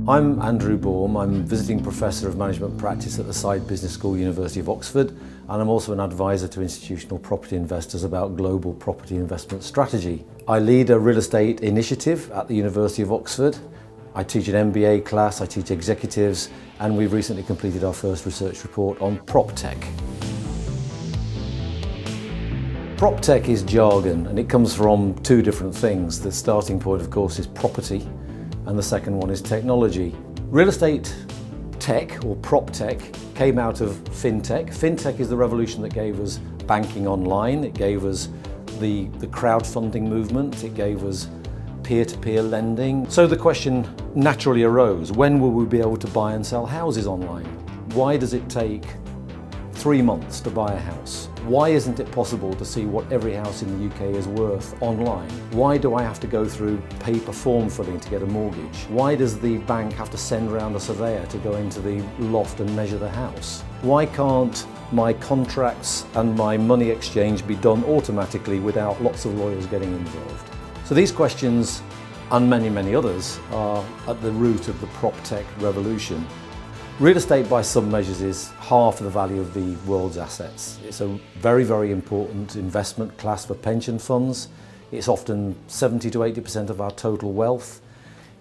I'm Andrew Baum. I'm visiting professor of management practice at the Saïd Business School, University of Oxford, and I'm also an advisor to institutional property investors about global property investment strategy. I lead a real estate initiative at the University of Oxford. I teach an MBA class, I teach executives, and we've recently completed our first research report on PropTech. PropTech is jargon, and it comes from two different things. The starting point, of course, is property, and the second one is technology. Real estate tech, or PropTech, came out of fintech. Fintech is the revolution that gave us banking online, it gave us the crowdfunding movement, it gave us peer-to-peer lending. So the question naturally arose, when will we be able to buy and sell houses online? Why does it take 3 months to buy a house? Why isn't it possible to see what every house in the UK is worth online? Why do I have to go through paper form filling to get a mortgage? Why does the bank have to send around a surveyor to go into the loft and measure the house? Why can't my contracts and my money exchange be done automatically without lots of lawyers getting involved? So these questions, and many, many others, are at the root of the PropTech revolution. Real estate, by some measures, is half the value of the world's assets. It's a very, very important investment class for pension funds. It's often 70 to 80% of our total wealth.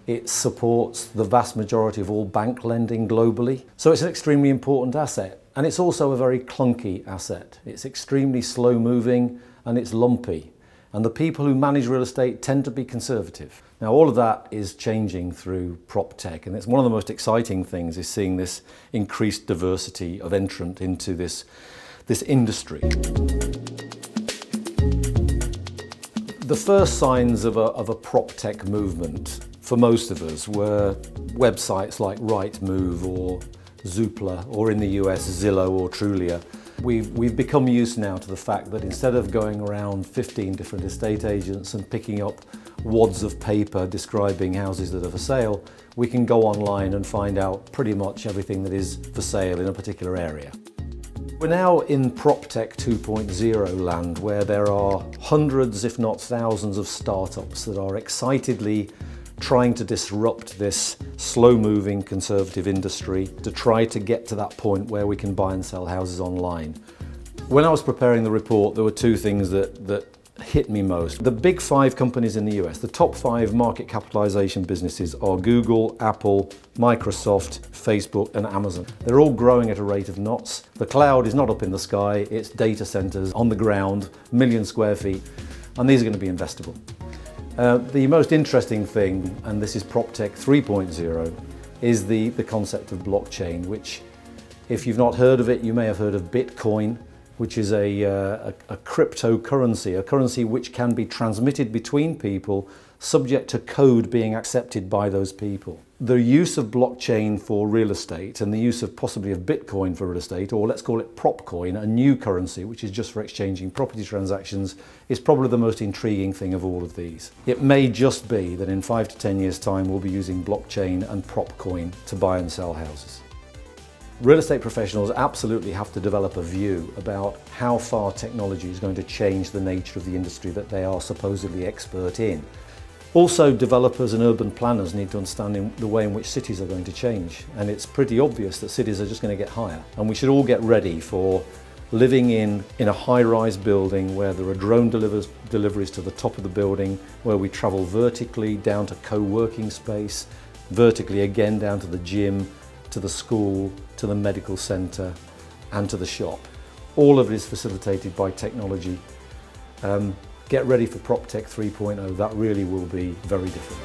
It supports the vast majority of all bank lending globally. So it's an extremely important asset. And it's also a very clunky asset. It's extremely slow moving and it's lumpy. And the people who manage real estate tend to be conservative. Now, all of that is changing through PropTech, and it's one of the most exciting things is seeing this increased diversity of entrant into this industry. The first signs of a PropTech movement for most of us were websites like Rightmove or Zoopla, or in the US, Zillow or Trulia. We've become used now to the fact that instead of going around 15 different estate agents and picking up wads of paper describing houses that are for sale, we can go online and find out pretty much everything that is for sale in a particular area. We're now in PropTech 2.0 land, where there are hundreds, if not thousands, of startups that are excitedly trying to disrupt this slow-moving conservative industry to try to get to that point where we can buy and sell houses online. When I was preparing the report, there were two things that hit me most. The big 5 companies in the US, the top 5 market capitalization businesses are Google, Apple, Microsoft, Facebook and Amazon. They're all growing at a rate of knots. The cloud is not up in the sky, it's data centers on the ground, million square feet, and these are going to be investable. The most interesting thing, and this is PropTech 3.0, is the concept of blockchain, which, if you've not heard of it, you may have heard of Bitcoin, which is a cryptocurrency, a currency which can be transmitted between people subject to code being accepted by those people. The use of blockchain for real estate and the use of possibly of Bitcoin for real estate, or let's call it PropCoin, a new currency which is just for exchanging property transactions, is probably the most intriguing thing of all of these. It may just be that in 5 to 10 years' time we'll be using blockchain and PropCoin to buy and sell houses. Real estate professionals absolutely have to develop a view about how far technology is going to change the nature of the industry that they are supposedly expert in. Also, developers and urban planners need to understand the way in which cities are going to change. And it's pretty obvious that cities are just going to get higher. And we should all get ready for living in a high-rise building where there are drone deliveries to the top of the building, where we travel vertically down to co-working space, vertically again down to the gym, to the school, to the medical centre and to the shop. All of it is facilitated by technology. Get ready for PropTech 3.0, that really will be very different.